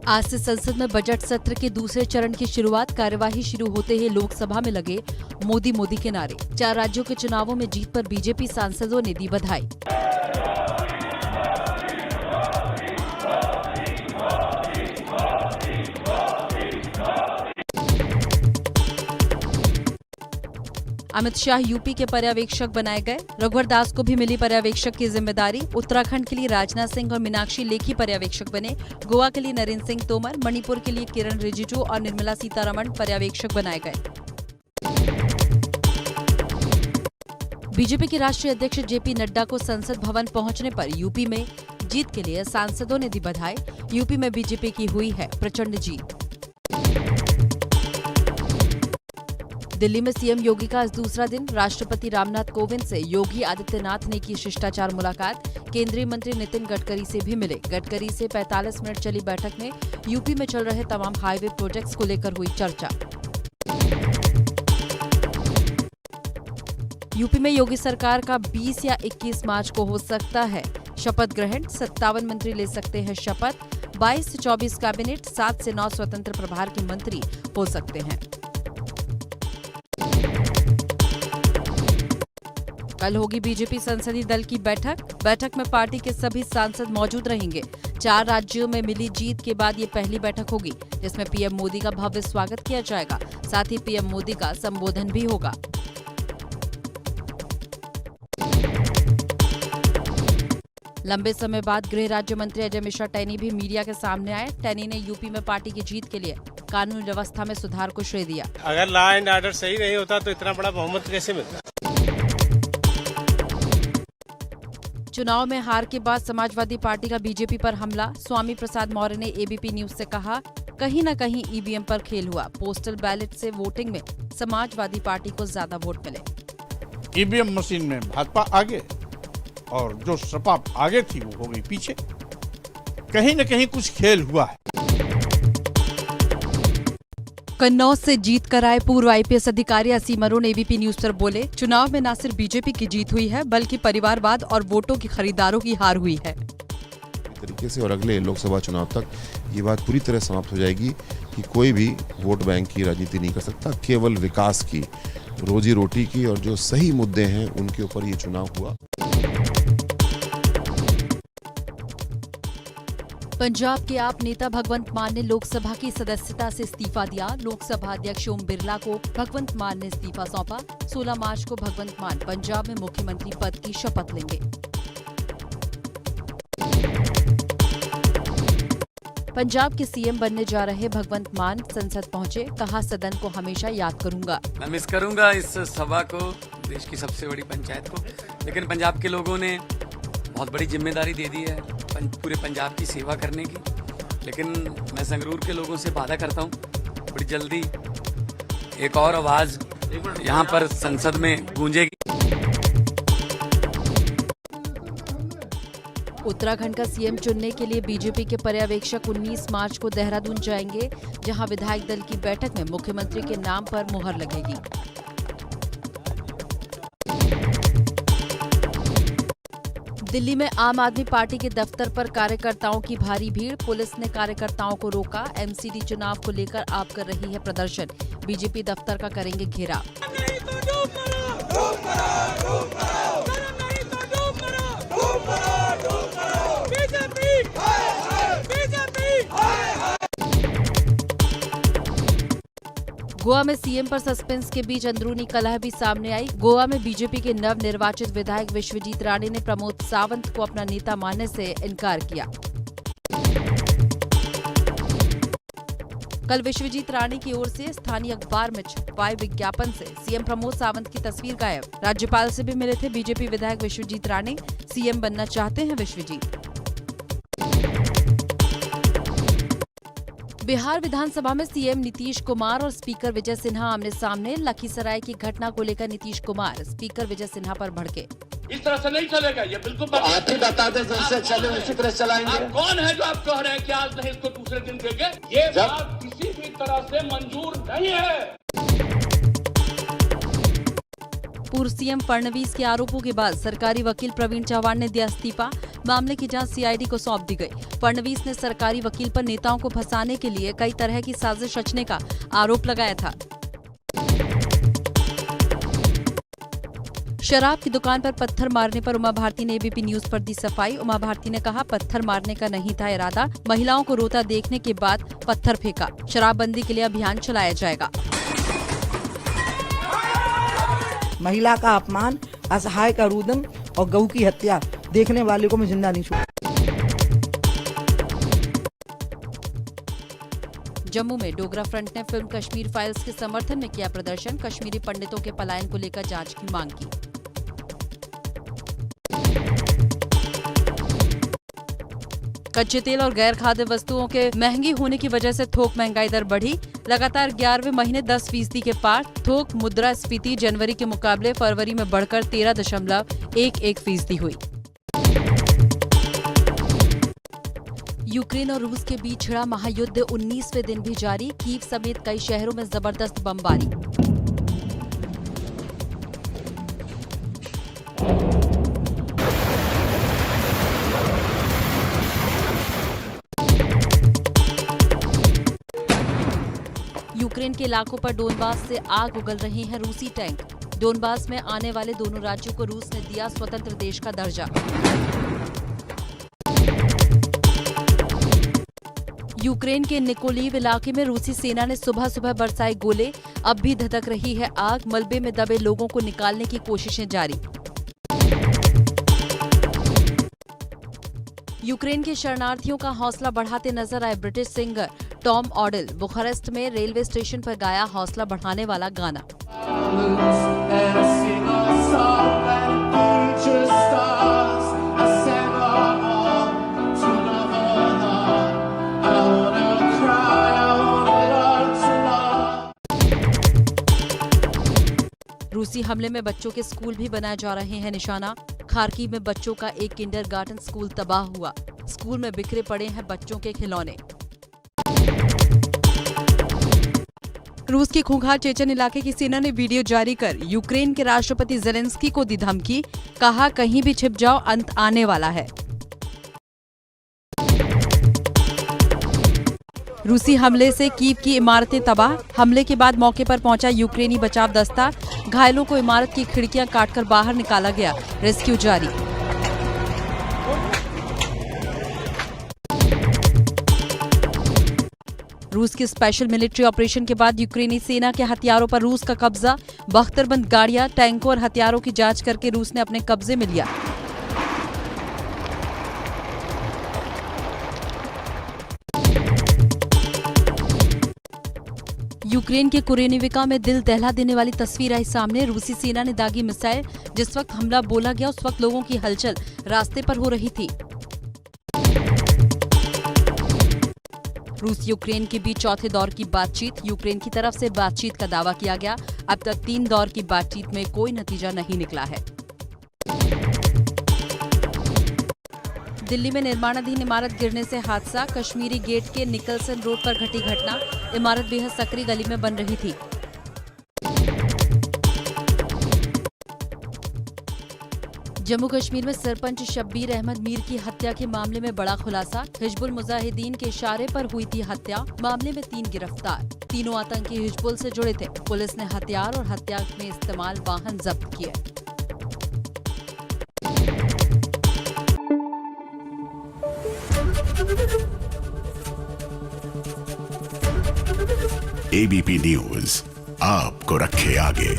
आज से संसद में बजट सत्र के दूसरे चरण की शुरुआत। कार्यवाही शुरू होते ही लोकसभा में लगे मोदी मोदी के नारे। 4 राज्यों के चुनावों में जीत पर बीजेपी सांसदों ने दी बधाई। अमित शाह यूपी के पर्यवेक्षक बनाए गए। रघुवर दास को भी मिली पर्यवेक्षक की जिम्मेदारी। उत्तराखंड के लिए राजनाथ सिंह और मीनाक्षी लेखी पर्यवेक्षक बने। गोवा के लिए नरेंद्र सिंह तोमर, मणिपुर के लिए किरण रिजिजू और निर्मला सीतारमण पर्यवेक्षक बनाए गए। बीजेपी के राष्ट्रीय अध्यक्ष जेपी नड्डा को संसद भवन पहुंचने पर यूपी में जीत के लिए सांसदों ने दी बधाई। यूपी में बीजेपी की हुई है प्रचंड जीत। दिल्ली में सीएम योगी का आज दूसरा दिन। राष्ट्रपति रामनाथ कोविंद से योगी आदित्यनाथ ने की शिष्टाचार मुलाकात। केंद्रीय मंत्री नितिन गडकरी से भी मिले। गडकरी से 45 मिनट चली बैठक में यूपी में चल रहे तमाम हाईवे प्रोजेक्ट्स को लेकर हुई चर्चा। यूपी में योगी सरकार का 20 या 21 मार्च को हो सकता है शपथ ग्रहण। 57 मंत्री ले सकते हैं शपथ। 22 से 24 कैबिनेट, 7 से 9 स्वतंत्र प्रभार के मंत्री हो सकते हैं। कल होगी बीजेपी संसदीय दल की बैठक। बैठक में पार्टी के सभी सांसद मौजूद रहेंगे। 4 राज्यों में मिली जीत के बाद ये पहली बैठक होगी जिसमें पीएम मोदी का भव्य स्वागत किया जाएगा। साथ ही पीएम मोदी का संबोधन भी होगा। लंबे समय बाद गृह राज्य मंत्री अजय मिश्रा टैनी भी मीडिया के सामने आए। टैनी ने यूपी में पार्टी की जीत के लिए कानून व्यवस्था में सुधार को श्रेय दिया। अगर लॉ एंड ऑर्डर सही नहीं होता तो इतना बड़ा बहुमत कैसे मिलता? चुनाव में हार के बाद समाजवादी पार्टी का बीजेपी पर हमला। स्वामी प्रसाद मौर्य ने एबीपी न्यूज से कहा, कहीं न कहीं ईवीएम पर खेल हुआ। पोस्टल बैलेट से वोटिंग में समाजवादी पार्टी को ज्यादा वोट मिले। ईवीएम मशीन में भाजपा आगे और जो सपा आगे थी वो हो गई पीछे। कहीं न कहीं कुछ खेल हुआ है। कन्नौज से जीत कर आए पूर्व आईपीएस अधिकारी असीम अरुण एबीपी न्यूज पर बोले, चुनाव में न सिर्फ बीजेपी की जीत हुई है बल्कि परिवारवाद और वोटों की खरीदारों की हार हुई है। तरीके से और अगले लोकसभा चुनाव तक ये बात पूरी तरह समाप्त हो जाएगी कि कोई भी वोट बैंक की राजनीति नहीं कर सकता। केवल विकास की, रोजी रोटी की और जो सही मुद्दे हैं उनके ऊपर ये चुनाव हुआ। पंजाब के आप नेता भगवंत मान ने लोकसभा की सदस्यता से इस्तीफा दिया। लोकसभा अध्यक्ष ओम बिरला को भगवंत मान ने इस्तीफा सौंपा। 16 मार्च को भगवंत मान पंजाब में मुख्यमंत्री पद की शपथ लेंगे। पंजाब के सीएम बनने जा रहे भगवंत मान संसद पहुंचे। कहा, सदन को हमेशा याद करूंगा। मैं मिस करूंगा इस सभा को, देश की सबसे बड़ी पंचायत को, लेकिन पंजाब के लोगों ने बहुत बड़ी जिम्मेदारी दे दी है पूरे पंजाब की सेवा करने की। लेकिन मैं संगरूर के लोगों से वादा करता हूँ, बड़ी जल्दी एक और आवाज यहाँ पर संसद में गूंजेगी। उत्तराखंड का सीएम चुनने के लिए बीजेपी के पर्यवेक्षक 19 मार्च को देहरादून जाएंगे, जहां विधायक दल की बैठक में मुख्यमंत्री के नाम पर मुहर लगेगी। दिल्ली में आम आदमी पार्टी के दफ्तर पर कार्यकर्ताओं की भारी भीड़। पुलिस ने कार्यकर्ताओं को रोका। एमसीडी चुनाव को लेकर आप कर रही है प्रदर्शन। बीजेपी दफ्तर का करेंगे घेराव। गोवा में सीएम पर सस्पेंस के बीच अंदरूनी कलह भी सामने आई। गोवा में बीजेपी के नव निर्वाचित विधायक विश्वजीत राणे ने प्रमोद सावंत को अपना नेता मानने से इनकार किया। कल विश्वजीत राणे की ओर से स्थानीय अखबार में छपवाए विज्ञापन से सीएम प्रमोद सावंत की तस्वीर गायब। राज्यपाल से भी मिले थे बीजेपी विधायक विश्वजीत राणे। सीएम बनना चाहते हैं विश्वजीत। बिहार विधानसभा में सीएम नीतीश कुमार और स्पीकर विजय सिन्हा आमने सामने। लखीसराय की घटना को लेकर नीतीश कुमार स्पीकर विजय सिन्हा पर भड़के। इस तरह से नहीं चलेगा, ये बिल्कुल आप ही बता दें, जैसे चले उसी तरह चलाएंगे। आप कौन है जो आप कह रहे हैं कि आज नहीं इसको दूसरे दिन देंगे? ये बात किसी भी तरह से मंजूर नहीं है। पूर्व सीएम फडणवीस के आरोपों के बाद सरकारी वकील प्रवीण चव्हाण ने दिया इस्तीफा। मामले की जांच सीआईडी को सौंप दी गई। फडणवीस ने सरकारी वकील पर नेताओं को फंसाने के लिए कई तरह की साजिश रचने का आरोप लगाया था। शराब की दुकान पर पत्थर मारने पर उमा भारती ने एबीपी न्यूज पर दी सफाई। उमा भारती ने कहा, पत्थर मारने का नहीं था इरादा, महिलाओं को रोता देखने के बाद पत्थर फेंका। शराबबंदी के लिए अभियान चलाया जाएगा। महिला का अपमान, असहाय का रुदन और गऊ की हत्या देखने वाले को मैं जिंदा नहीं छोड़ूंगा। जम्मू में डोगरा फ्रंट ने फिल्म कश्मीर फाइल्स के समर्थन में किया प्रदर्शन। कश्मीरी पंडितों के पलायन को लेकर जांच की मांग की। कच्चे तेल और गैर खाद्य वस्तुओं के महंगी होने की वजह से थोक महंगाई दर बढ़ी। लगातार 11वें महीने 10% के पार। थोक मुद्रास्फीति जनवरी के मुकाबले फरवरी में बढ़कर 13.11% हुई। यूक्रेन और रूस के बीच छिड़ा महायुद्ध 19वें दिन भी जारी। कीव समेत कई शहरों में जबरदस्त बमबारी। यूक्रेन के इलाकों पर डोनबास से आग उगल रहे हैं रूसी टैंक। डोनबास में आने वाले दोनों राज्यों को रूस ने दिया स्वतंत्र देश का दर्जा। यूक्रेन के निकोलीव इलाके में रूसी सेना ने सुबह सुबह बरसाए गोले। अब भी धधक रही है आग। मलबे में दबे लोगों को निकालने की कोशिशें जारी। यूक्रेन के शरणार्थियों का हौसला बढ़ाते नजर आए ब्रिटिश सिंगर टॉम ऑडेल। बुखारेस्ट में रेलवे स्टेशन पर गाया हौसला बढ़ाने वाला गाना। रूसी हमले में बच्चों के स्कूल भी बनाए जा रहे हैं निशाना। खार्किव में बच्चों का एक किंडरगार्टन स्कूल तबाह हुआ। स्कूल में बिखरे पड़े हैं बच्चों के खिलौने। रूस के खूंखार चेचन इलाके की सेना ने वीडियो जारी कर यूक्रेन के राष्ट्रपति जेलेंस्की को दी धमकी। कहा, कहीं भी छिप जाओ, अंत आने वाला है। रूसी हमले से कीव की इमारतें तबाह। हमले के बाद मौके पर पहुंचा यूक्रेनी बचाव दस्ता। घायलों को इमारत की खिड़कियां काटकर बाहर निकाला गया। रेस्क्यू जारी। रूस के स्पेशल मिलिट्री ऑपरेशन के बाद यूक्रेनी सेना के हथियारों पर रूस का कब्जा। बख्तरबंद गाड़ियां, टैंकों और हथियारों की जांच करके रूस ने अपने कब्जे में लिया। यूक्रेन के कुरेनिविका में दिल दहला देने वाली तस्वीर आई सामने। रूसी सेना ने दागी मिसाइल। जिस वक्त हमला बोला गया उस वक्त लोगों की हलचल रास्ते पर हो रही थी। रूस यूक्रेन के बीच चौथे दौर की बातचीत। यूक्रेन की तरफ से बातचीत का दावा किया गया। अब तक 3 दौर की बातचीत में कोई नतीजा नहीं निकला है। दिल्ली में निर्माणाधीन इमारत गिरने से हादसा। कश्मीरी गेट के निकलसन रोड पर घटी घटना। इमारत बेहद सकरी गली में बन रही थी। जम्मू कश्मीर में सरपंच शब्बीर अहमद मीर की हत्या के मामले में बड़ा खुलासा। हिजबुल मुजाहिदीन के इशारे पर हुई थी हत्या। मामले में 3 गिरफ्तार। तीनों आतंकी हिजबुल से जुड़े थे। पुलिस ने हथियार और हत्या में इस्तेमाल वाहन जब्त किए। एबीपी न्यूज आपको रखे आगे।